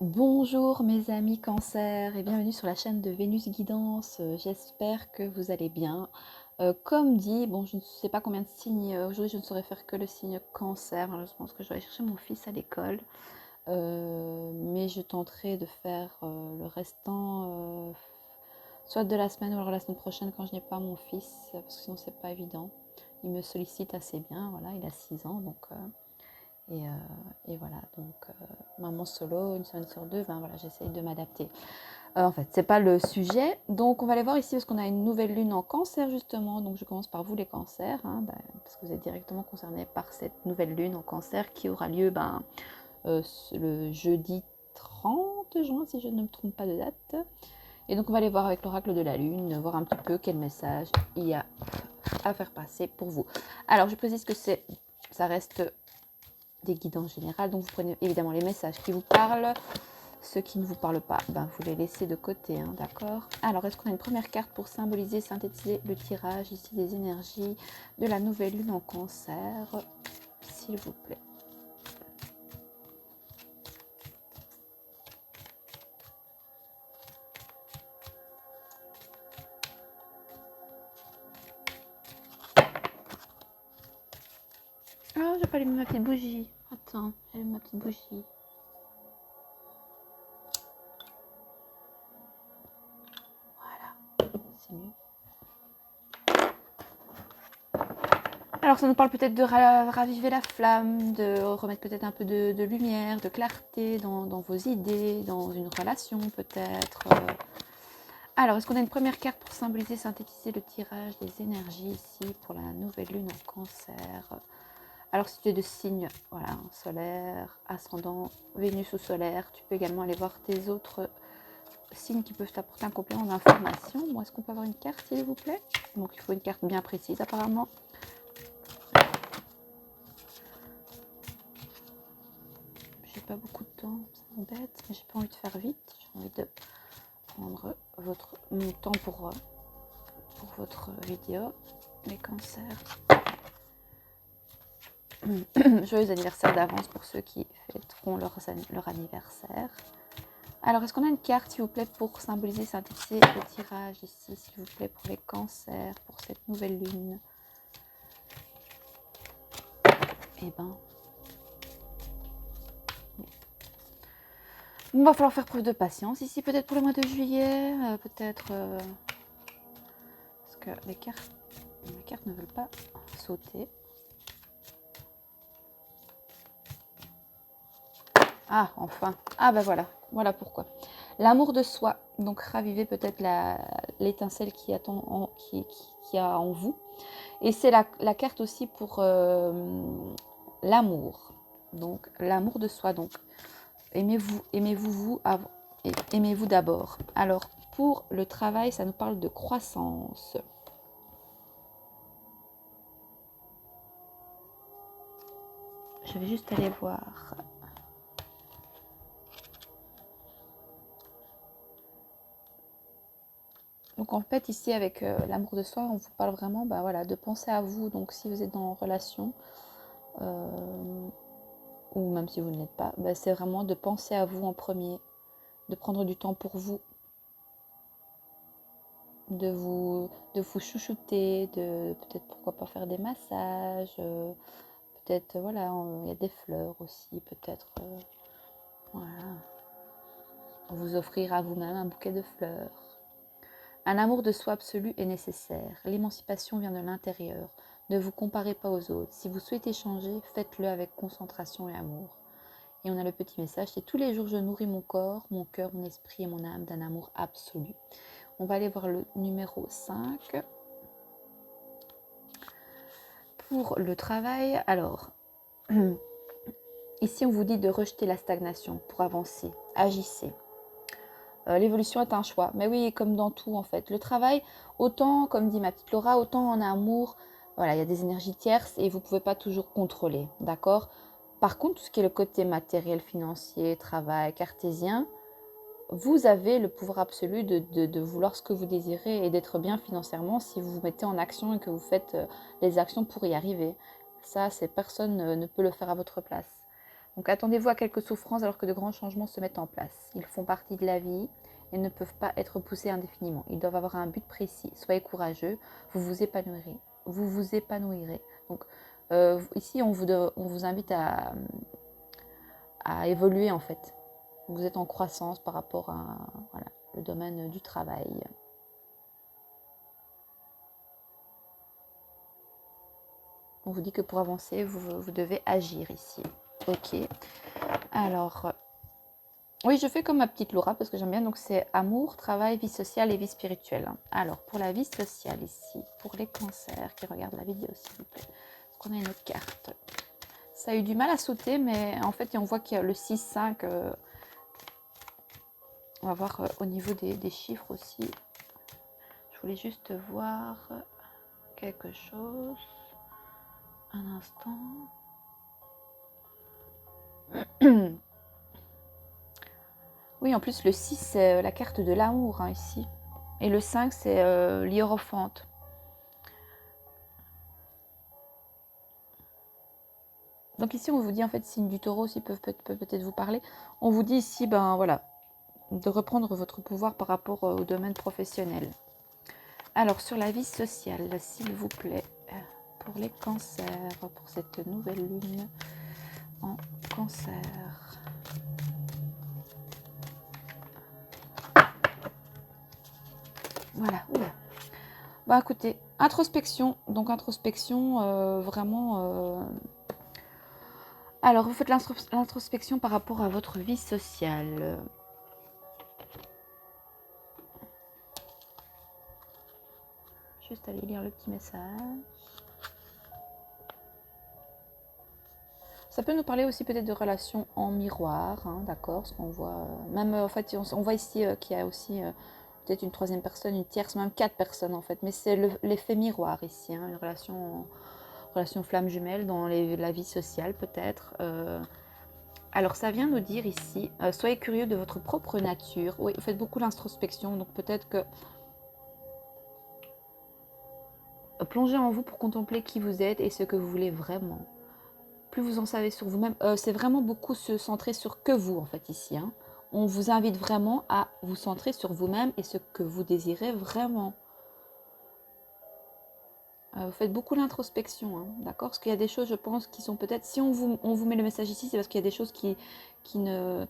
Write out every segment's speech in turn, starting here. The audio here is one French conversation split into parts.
Bonjour mes amis Cancer et bienvenue sur la chaîne de Vénus Guidance. J'espère que vous allez bien. Comme dit, bon, je ne sais pas combien de signes. Aujourd'hui, je ne saurais faire que le signe Cancer. Alors, je pense que je vais aller chercher mon fils à l'école. Mais je tenterai de faire le restant, soit de la semaine ou alors la semaine prochaine quand je n'ai pas mon fils, parce que sinon, c'est pas évident. Il me sollicite assez bien. Voilà, il a 6 ans, donc. Et, euh, et voilà, donc maman solo, une semaine sur deux, ben voilà, j'essaye de m'adapter. En fait, c'est pas le sujet. Donc on va aller voir ici parce qu'on a une nouvelle lune en cancer justement. Donc je commence par vous les cancers, hein, ben, parce que vous êtes directement concernés par cette nouvelle lune en cancer qui aura lieu le jeudi 30 juin, si je ne me trompe pas de date. Et donc on va aller voir avec l'oracle de la lune, voir un petit peu quel message il y a à faire passer pour vous. Alors je précise que ça reste des guidances générales. Donc vous prenez évidemment les messages qui vous parlent. Ceux qui ne vous parlent pas, ben, vous les laissez de côté, hein, d'accord. Alors, est-ce qu'on a une première carte pour symboliser, synthétiser le tirage ici des énergies de la nouvelle lune en cancer, s'il vous plaît. Ah, j'ai pas allumé ma petite bougie. Attends, j'allume ma petite bougie. Voilà, c'est mieux. Alors ça nous parle peut-être de raviver la flamme, de remettre peut-être un peu de lumière, de clarté dans vos idées, dans une relation peut-être. Alors, est-ce qu'on a une première carte pour symboliser, synthétiser le tirage des énergies ici pour la nouvelle lune en cancer? Alors, si tu es de signe voilà, solaire, ascendant, Vénus ou solaire, tu peux également aller voir tes autres signes qui peuvent t'apporter un complément d'information. Bon, est-ce qu'on peut avoir une carte, s'il vous plaît? Donc, il faut une carte bien précise, apparemment. J'ai pas beaucoup de temps, ça m'embête, mais j'ai pas envie de faire vite. J'ai envie de prendre mon temps pour votre vidéo. Les cancers. Joyeux anniversaire d'avance pour ceux qui fêteront leur anniversaire. Alors, est-ce qu'on a une carte, s'il vous plaît, pour symboliser, synthétiser le tirage ici, s'il vous plaît, pour les cancers, pour cette nouvelle lune? Eh ben, il va falloir faire preuve de patience ici, peut-être pour le mois de juillet, parce que les cartes ne veulent pas sauter. Ah, enfin. Ah ben voilà pourquoi. L'amour de soi, donc ravivez peut-être l'étincelle qui a en vous. Et c'est la carte aussi pour l'amour. Donc l'amour de soi. Donc aimez-vous d'abord. Alors pour le travail, ça nous parle de croissance. Je vais juste aller voir. Donc en fait ici avec l'amour de soi, on vous parle vraiment de penser à vous. Donc si vous êtes en relation, ou même si vous ne l'êtes pas, c'est vraiment de penser à vous en premier, de prendre du temps pour vous, de vous chouchouter, de peut-être pourquoi pas faire des massages, peut-être voilà, il y a des fleurs aussi, peut-être voilà, vous offrir à vous-même un bouquet de fleurs. Un amour de soi absolu est nécessaire. L'émancipation vient de l'intérieur. Ne vous comparez pas aux autres. Si vous souhaitez changer, faites-le avec concentration et amour. Et on a le petit message, c'est tous les jours je nourris mon corps, mon cœur, mon esprit et mon âme d'un amour absolu. On va aller voir le numéro 5. Pour le travail, alors, ici on vous dit de rejeter la stagnation pour avancer. Agissez. L'évolution est un choix. Mais oui, comme dans tout en fait. Le travail, autant, comme dit ma petite Laura, autant en amour, voilà, il y a des énergies tierces et vous ne pouvez pas toujours contrôler, d'accord? Par contre, tout ce qui est le côté matériel, financier, travail, cartésien, vous avez le pouvoir absolu de vouloir ce que vous désirez et d'être bien financièrement si vous vous mettez en action et que vous faites les actions pour y arriver. Ça, personne ne peut le faire à votre place. Donc attendez-vous à quelques souffrances alors que de grands changements se mettent en place. Ils font partie de la vie et ne peuvent pas être poussés indéfiniment. Ils doivent avoir un but précis. Soyez courageux, vous vous épanouirez. Vous vous épanouirez. Donc ici, on vous invite à évoluer en fait. Vous êtes en croissance par rapport à voilà, le domaine du travail. On vous dit que pour avancer, vous devez agir ici. Ok. Alors, oui, je fais comme ma petite Laura parce que j'aime bien. Donc, c'est amour, travail, vie sociale et vie spirituelle. Alors, pour la vie sociale ici, pour les cancers qui regardent la vidéo, s'il vous plaît. Est-ce qu'on a une autre carte? Ça a eu du mal à sauter, mais en fait, on voit qu'il y a le 6-5. On va voir au niveau des chiffres aussi. Je voulais juste voir quelque chose. Un instant. Oui, en plus, le 6, c'est la carte de l'amour, hein, ici. Et le 5, c'est l'hiérophante. Donc ici, on vous dit, en fait, signe du taureau, s'ils peuvent peut-être vous parler. On vous dit ici, ben voilà, de reprendre votre pouvoir par rapport au domaine professionnel. Alors, sur la vie sociale, s'il vous plaît, pour les cancers, pour cette nouvelle lune en cancer. Voilà, oula. Bah écoutez, introspection, donc introspection vraiment... Alors, vous faites l'introspection par rapport à votre vie sociale. Juste aller lire le petit message. Ça peut nous parler aussi peut-être de relations en miroir, hein, d'accord, ce qu'on voit. Même en fait, on voit ici qu'il y a aussi peut-être une troisième personne, une tierce, même 4 personnes en fait. Mais c'est l'effet miroir ici, hein, une relation flamme jumelle dans la vie sociale peut-être. Alors ça vient nous dire ici, soyez curieux de votre propre nature. Oui, vous faites beaucoup d'introspection, donc peut-être que plongez en vous pour contempler qui vous êtes et ce que vous voulez vraiment. Plus vous en savez sur vous-même, c'est vraiment beaucoup se centrer sur que vous en fait ici. Hein. On vous invite vraiment à vous centrer sur vous-même et ce que vous désirez vraiment. Vous faites beaucoup l'introspection, hein, d'accord? Parce qu'il y a des choses, je pense, qui sont peut-être... Si on vous met le message ici, c'est parce qu'il y a des choses qui ne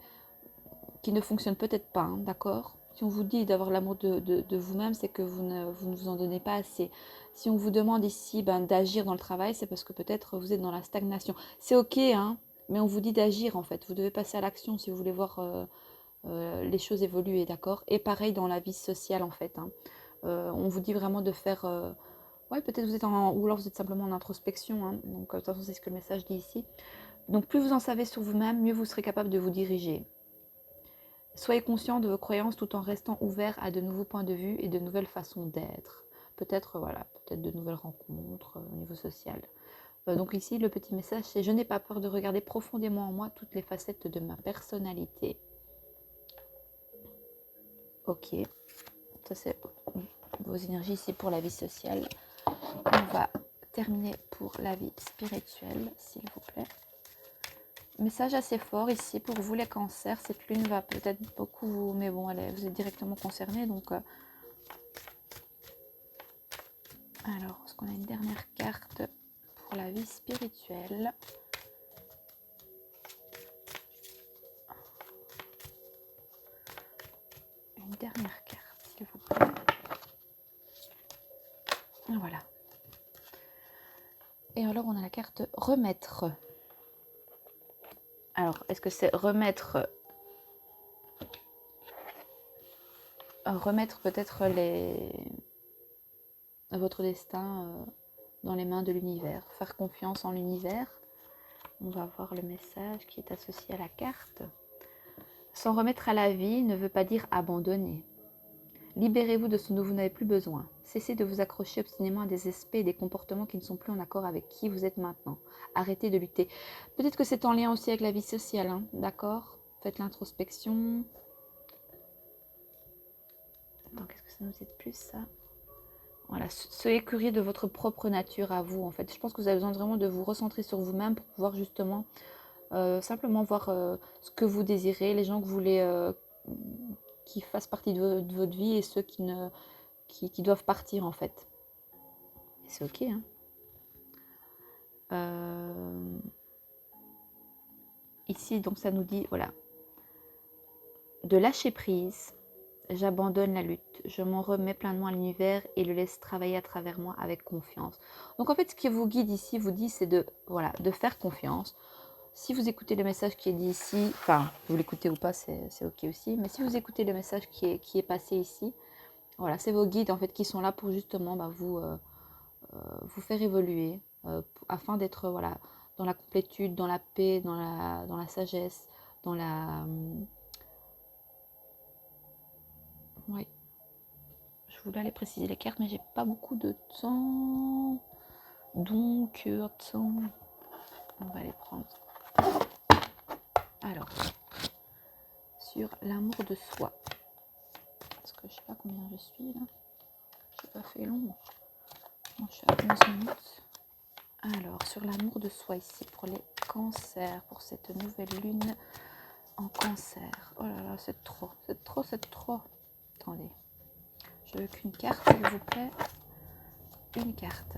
fonctionnent peut-être pas, hein, d'accord? Si on vous dit d'avoir l'amour de vous-même, c'est que vous ne vous en donnez pas assez. Si on vous demande ici d'agir dans le travail, c'est parce que peut-être vous êtes dans la stagnation. C'est ok, hein, mais on vous dit d'agir en fait. Vous devez passer à l'action si vous voulez voir les choses évoluer, d'accord? Et pareil dans la vie sociale en fait. Hein. On vous dit vraiment de faire... ouais, peut-être vous êtes ou alors vous êtes simplement en introspection. Hein. Donc de toute façon, c'est ce que le message dit ici. Donc plus vous en savez sur vous-même, mieux vous serez capable de vous diriger. Soyez conscient de vos croyances tout en restant ouvert à de nouveaux points de vue et de nouvelles façons d'être. Peut-être voilà, peut-être de nouvelles rencontres au niveau social. Donc ici, le petit message, c'est « Je n'ai pas peur de regarder profondément en moi toutes les facettes de ma personnalité. » Ok, ça c'est vos énergies ici pour la vie sociale. On va terminer pour la vie spirituelle, s'il vous plaît. Message assez fort ici pour vous les cancers. Cette lune va peut-être beaucoup vous... Mais bon, vous êtes directement concernés. Donc, alors, est-ce qu'on a une dernière carte pour la vie spirituelle? Une dernière carte, s'il vous plaît. Voilà. Et alors, on a la carte remettre. Alors, est-ce que c'est remettre peut-être votre destin dans les mains de l'univers, faire confiance en l'univers. On va voir le message qui est associé à la carte. S'en remettre à la vie ne veut pas dire abandonner. Libérez-vous de ce dont vous n'avez plus besoin. Cessez de vous accrocher obstinément à des aspects et des comportements qui ne sont plus en accord avec qui vous êtes maintenant. Arrêtez de lutter. Peut-être que c'est en lien aussi avec la vie sociale, hein, d'accord? Faites l'introspection. Attends, qu'est-ce que ça nous aide plus, ça? Voilà, soyez curieux de votre propre nature à vous, en fait. Je pense que vous avez besoin vraiment de vous recentrer sur vous-même pour pouvoir justement Simplement voir ce que vous désirez, les gens que vous voulez qui fassent partie de votre vie et ceux qui doivent partir en fait. Et c'est ok, hein. Ici, donc ça nous dit, voilà, de lâcher prise, j'abandonne la lutte, je m'en remets pleinement à l'univers et le laisse travailler à travers moi avec confiance. Donc en fait, ce qui vous guide ici, vous dit, c'est de, voilà, de faire confiance. Si vous écoutez le message qui est dit ici, enfin, vous l'écoutez ou pas, c'est ok aussi, mais si vous écoutez le message qui est passé ici, voilà, c'est vos guides en fait qui sont là pour justement vous faire évoluer, afin d'être voilà, dans la complétude, dans la paix, dans la sagesse, dans la... oui, je voulais aller préciser les cartes, mais j'ai pas beaucoup de temps. Donc, attends, on va les prendre. Alors, sur l'amour de soi. Parce que je sais pas combien je suis là. J'ai pas fait long. Bon, je suis à 11 minutes. Alors, sur l'amour de soi ici, pour les cancers, pour cette nouvelle lune en cancer. Oh là là, c'est trop, c'est trop, c'est trop. Attendez. Je veux qu'une carte, s'il vous plaît. Une carte.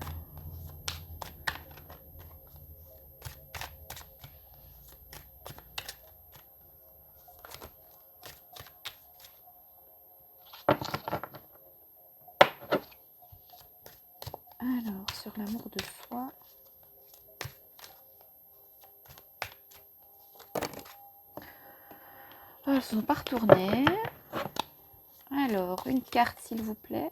Alors, sur l'amour de soi. Elles ne sont pas retournées. Alors, une carte, s'il vous plaît.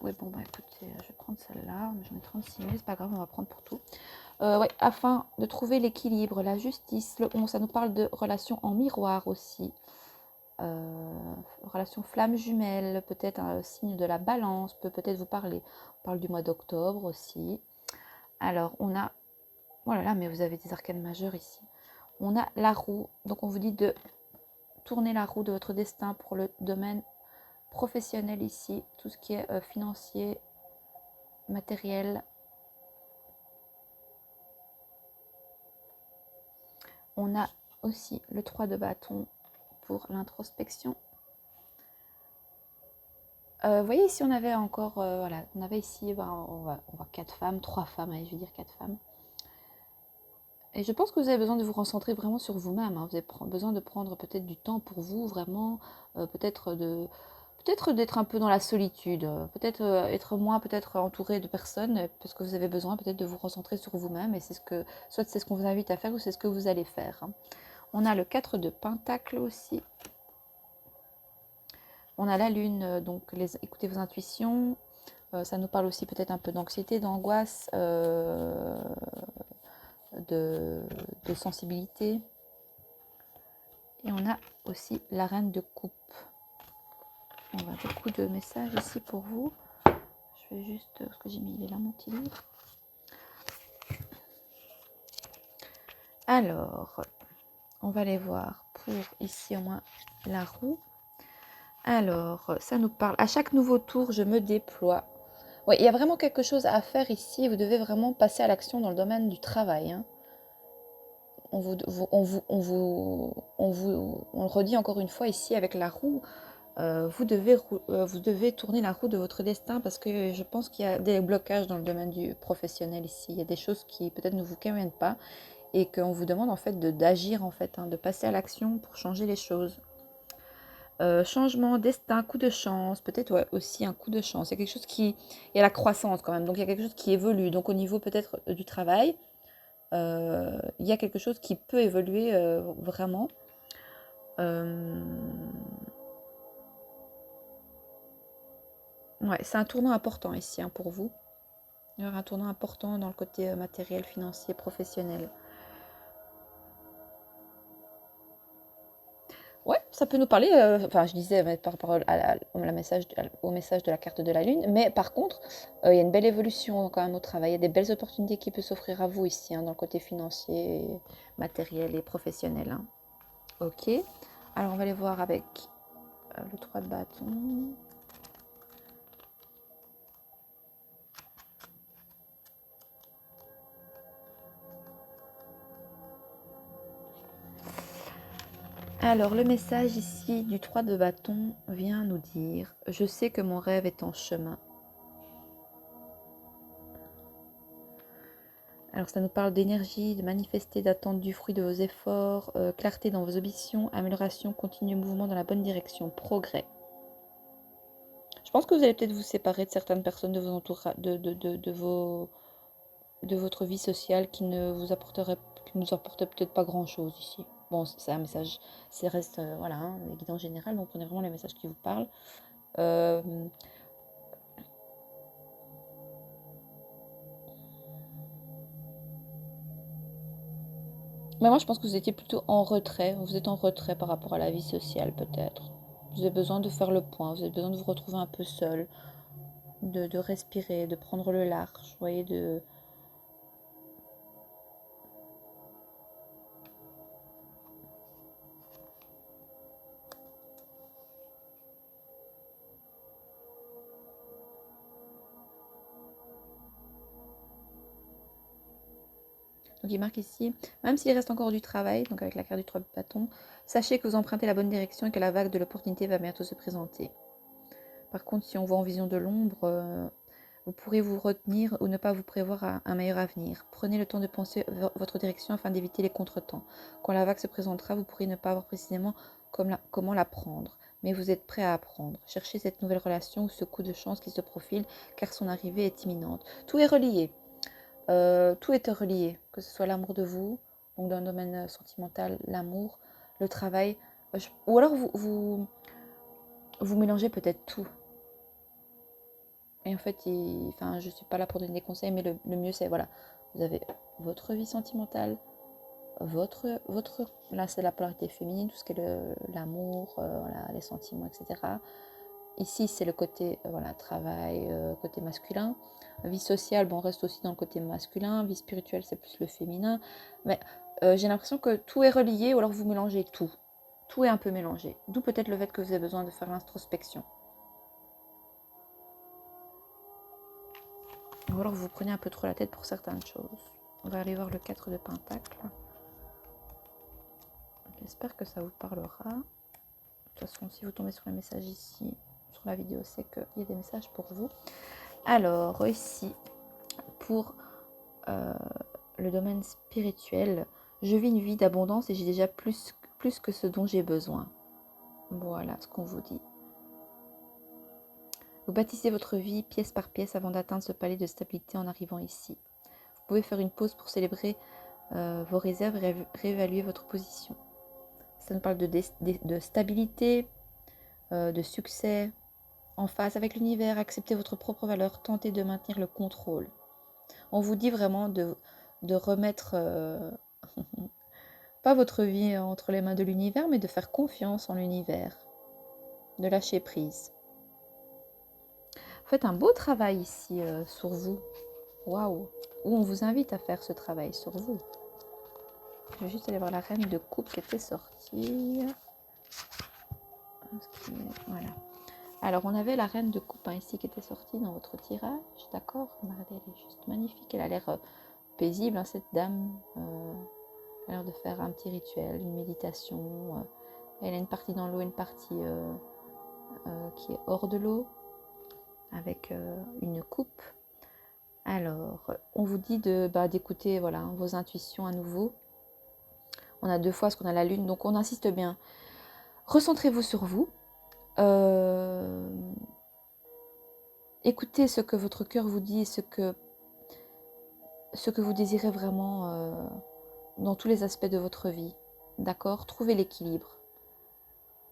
Oui, bon, bah écoutez, je vais prendre celle-là. J'en ai 36 000, c'est pas grave, on va prendre pour tout. Ouais, afin de trouver l'équilibre, la justice. Le 11, ça nous parle de relations en miroir aussi. Relation flamme jumelle, peut-être un signe de la balance, peut-être vous parler. On parle du mois d'octobre aussi. Alors, on a... Oh là là, mais vous avez des arcanes majeures ici. On a la roue. Donc, on vous dit de tourner la roue de votre destin pour le domaine professionnel ici. Tout ce qui est financier, matériel. On a aussi le 3 de bâton pour l'introspection. Vous voyez ici on avait encore, voilà, on avait ici, on va 4 femmes, 3 femmes, allez je vais dire 4 femmes. Et je pense que vous avez besoin de vous recentrer vraiment sur vous-même, hein. Vous avez besoin de prendre peut-être du temps pour vous, vraiment, peut-être d'être un peu dans la solitude, peut-être être moins peut-être entouré de personnes, parce que vous avez besoin peut-être de vous recentrer sur vous-même, et c'est ce que, soit c'est ce qu'on vous invite à faire, ou c'est ce que vous allez faire, hein. On a le 4 de Pentacle aussi. On a la Lune, donc écoutez vos intuitions. Ça nous parle aussi peut-être un peu d'anxiété, d'angoisse, de sensibilité. Et on a aussi la Reine de coupe. On a beaucoup de messages ici pour vous. Je vais juste, parce que j'ai mis, il est là mon petit livre. Alors, on va aller voir pour ici au moins la roue. Alors, ça nous parle. À chaque nouveau tour, je me déploie. Oui, il y a vraiment quelque chose à faire ici. Vous devez vraiment passer à l'action dans le domaine du travail, hein. On le redit encore une fois ici avec la roue. Vous devez tourner la roue de votre destin, parce que je pense qu'il y a des blocages dans le domaine du professionnel ici. Il y a des choses qui peut-être ne vous conviennent pas et qu'on vous demande en fait d'agir en fait, hein, de passer à l'action pour changer les choses. Changement, destin, coup de chance, peut-être ouais, aussi un coup de chance. Il y a quelque chose qui... Il y a la croissance quand même, donc il y a quelque chose qui évolue. Donc au niveau peut-être du travail, il y a quelque chose qui peut évoluer vraiment. Ouais, c'est un tournant important ici, hein, pour vous. Il y aura un tournant important dans le côté matériel, financier, professionnel. Ouais, ça peut nous parler, enfin je disais par rapport au message de la carte de la Lune, mais par contre, il y a une belle évolution quand même au travail, il y a des belles opportunités qui peuvent s'offrir à vous ici, hein, dans le côté financier, matériel et professionnel, hein. Ok, alors on va aller voir avec le 3 de bâton. Alors, le message ici du 3 de bâton vient nous dire « Je sais que mon rêve est en chemin ». Alors, ça nous parle d'énergie, de manifester, d'attente du fruit de vos efforts, clarté dans vos ambitions, amélioration, continu mouvement dans la bonne direction, progrès. Je pense que vous allez peut-être vous séparer de certaines personnes de vos de votre vie sociale qui ne vous apporterait, qui nous apportait peut-être pas grand-chose ici. Bon, c'est un message, ça reste, voilà, hein, les guidances générales, donc prenez vraiment les messages qui vous parlent. Euh, Mais moi, je pense que vous étiez plutôt en retrait. Vous êtes en retrait par rapport à la vie sociale, peut-être. Vous avez besoin de faire le point. Vous avez besoin de vous retrouver un peu seul, de respirer, de prendre le large. Vous voyez, de... Donc, il marque ici, même s'il reste encore du travail, donc avec la carte du 3 de bâton, sachez que vous empruntez la bonne direction et que la vague de l'opportunité va bientôt se présenter. Par contre, si on voit en vision de l'ombre, vous pourrez vous retenir ou ne pas vous prévoir un meilleur avenir. Prenez le temps de penser votre direction afin d'éviter les contretemps. Quand la vague se présentera, vous pourrez ne pas avoir précisément comment la prendre, mais vous êtes prêt à apprendre. Cherchez cette nouvelle relation ou ce coup de chance qui se profile, car son arrivée est imminente. Tout est relié. Tout est relié, que ce soit l'amour de vous, donc dans le domaine sentimental, l'amour, le travail, ou alors vous mélangez peut-être tout. Et en fait, enfin, je ne suis pas là pour donner des conseils, mais le mieux c'est, voilà, vous avez votre vie sentimentale, là c'est la polarité féminine, tout ce qui est l'amour, voilà, les sentiments, etc. Ici c'est le côté, voilà, travail, côté masculin. Vie sociale, bon, on reste aussi dans le côté masculin. Vie spirituelle, c'est plus le féminin. Mais j'ai l'impression que tout est relié, ou alors vous mélangez tout. Tout est un peu mélangé. D'où peut-être le fait que vous avez besoin de faire l'introspection. Ou alors vous prenez un peu trop la tête pour certaines choses. On va aller voir le 4 de Pentacle. J'espère que ça vous parlera. De toute façon, si vous tombez sur le message ici, sur la vidéo, c'est qu'il y a des messages pour vous. Alors, ici, pour le domaine spirituel, je vis une vie d'abondance et j'ai déjà plus que ce dont j'ai besoin. Voilà ce qu'on vous dit. Vous bâtissez votre vie pièce par pièce avant d'atteindre ce palier de stabilité en arrivant ici. Vous pouvez faire une pause pour célébrer vos réserves et réévaluer votre position. Ça nous parle de stabilité, de succès, en phase avec l'univers, acceptez votre propre valeur, tentez de maintenir le contrôle. On vous dit vraiment de remettre, pas votre vie entre les mains de l'univers, mais de faire confiance en l'univers, de lâcher prise. Faites un beau travail ici sur vous. Waouh! Où on vous invite à faire ce travail sur vous. Je vais juste aller voir la reine de coupe qui était sortie. Voilà. Alors, on avait la reine de coupe ici qui était sortie dans votre tirage. D'accord? Regardez, elle est juste magnifique. Elle a l'air paisible, hein, cette dame. Elle a l'air de faire un petit rituel, une méditation. Elle a une partie dans l'eau, une partie qui est hors de l'eau, avec une coupe. Alors, on vous dit d'écouter voilà, vos intuitions à nouveau. On a 2 fois ce qu'on a la lune, donc on insiste bien. Recentrez-vous sur vous. Écoutez ce que votre cœur vous dit, ce que vous désirez vraiment dans tous les aspects de votre vie. D'accord? Trouvez l'équilibre.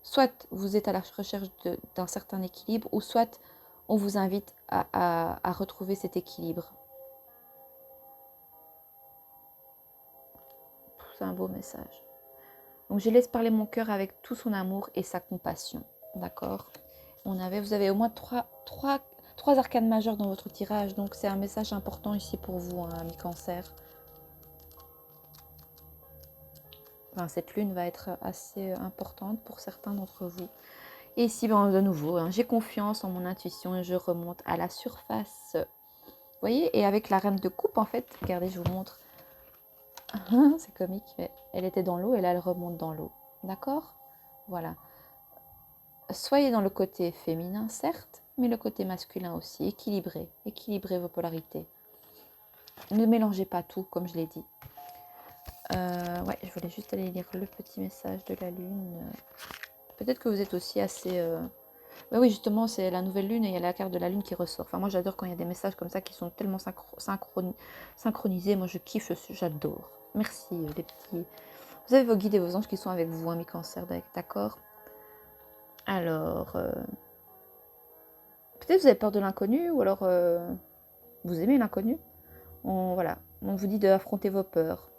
Soit vous êtes à la recherche d'un certain équilibre, ou soit on vous invite à retrouver cet équilibre. C'est un beau message. Donc je laisse parler mon cœur avec tout son amour et sa compassion. D'accord? Vous avez au moins trois arcanes majeures dans votre tirage. Donc c'est un message important ici pour vous, hein, ami Cancer. Enfin, cette lune va être assez importante pour certains d'entre vous. Et ici, de nouveau, hein, j'ai confiance en mon intuition et je remonte à la surface. Vous voyez? Et avec la reine de coupe, en fait, regardez, je vous montre. C'est comique, mais elle était dans l'eau et là, elle remonte dans l'eau. D'accord? Voilà. Soyez dans le côté féminin, certes, mais le côté masculin aussi. Équilibrez. Équilibrez vos polarités. Ne mélangez pas tout, comme je l'ai dit. Ouais, je voulais juste aller lire le petit message de la lune. Peut-être que vous êtes aussi assez... Bah oui, justement, c'est la nouvelle lune et il y a la carte de la lune qui ressort. Enfin, moi, j'adore quand il y a des messages comme ça qui sont tellement synchronisés. Moi, je kiffe, j'adore. Merci, les petits. Vous avez vos guides et vos anges qui sont avec vous, amis cancer, d'accord? Alors, peut-être vous avez peur de l'inconnu ou alors vous aimez l'inconnu. Voilà, on vous dit d'affronter vos peurs.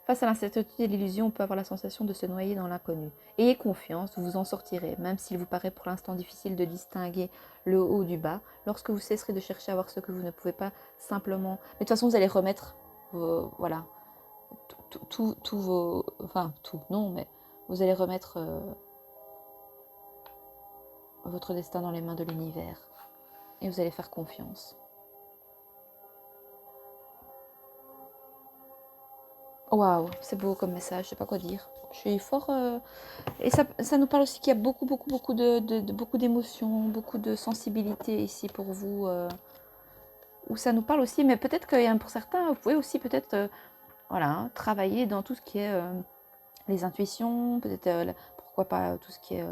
Face à l'incertitude et l'illusion, on peut avoir la sensation de se noyer dans l'inconnu. Ayez confiance, vous vous en sortirez, même s'il vous paraît pour l'instant difficile de distinguer le haut du bas. Lorsque vous cesserez de chercher à voir ce que vous ne pouvez pas simplement... Mais de toute façon, vous allez remettre voilà, tout vos... Enfin, tout, non, mais vous allez remettre votre destin dans les mains de l'univers. Et vous allez faire confiance. Waouh, c'est beau comme message, je sais pas quoi dire. Je suis fort... Et ça nous parle aussi qu'il y a beaucoup, beaucoup beaucoup d'émotions, beaucoup de sensibilité ici pour vous. Où ça nous parle aussi, mais peut-être que pour certains, vous pouvez aussi peut-être voilà, hein, travailler dans tout ce qui est les intuitions, peut-être pourquoi pas tout ce qui est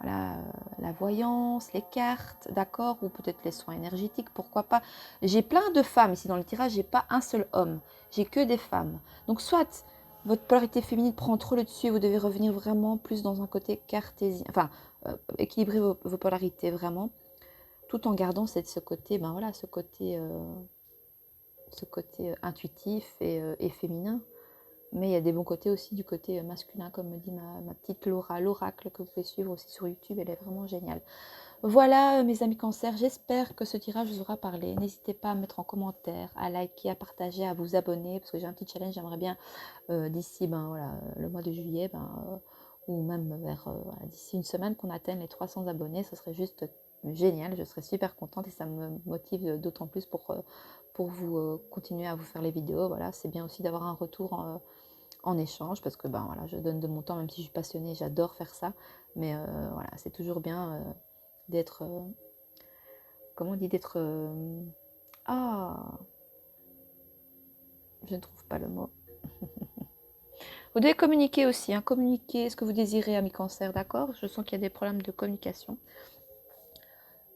voilà, la voyance, les cartes, d'accord, ou peut-être les soins énergétiques, pourquoi pas. J'ai plein de femmes ici dans le tirage, j'ai pas un seul homme, j'ai que des femmes. Donc soit votre polarité féminine prend trop le dessus et vous devez revenir vraiment plus dans un côté cartésien, enfin équilibrer vos polarités vraiment, tout en gardant ce côté, ben voilà, ce côté intuitif et féminin. Mais il y a des bons côtés aussi du côté masculin, comme me dit ma petite Laura, l'oracle que vous pouvez suivre aussi sur YouTube, elle est vraiment géniale. Voilà mes amis cancer, j'espère que ce tirage vous aura parlé. N'hésitez pas à mettre en commentaire, à liker, à partager, à vous abonner, parce que j'ai un petit challenge, j'aimerais bien d'ici voilà, le mois de juillet, ou même voilà, d'ici une semaine qu'on atteigne les 300 abonnés, ce serait juste génial, je serais super contente et ça me motive d'autant plus pour vous continuer à vous faire les vidéos. Voilà, c'est bien aussi d'avoir un retour en échange parce que voilà, je donne de mon temps, même si je suis passionnée, j'adore faire ça, mais voilà, c'est toujours bien d'être, comment on dit, d'être, ah, je ne trouve pas le mot. Vous devez communiquer aussi, hein, communiquer ce que vous désirez, amis cancer, d'accord? Je sens qu'il y a des problèmes de communication.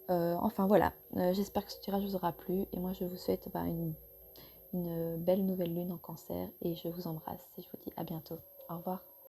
Enfin voilà, j'espère que ce tirage vous aura plu et moi je vous souhaite une belle nouvelle lune en cancer et je vous embrasse et je vous dis à bientôt. Au revoir.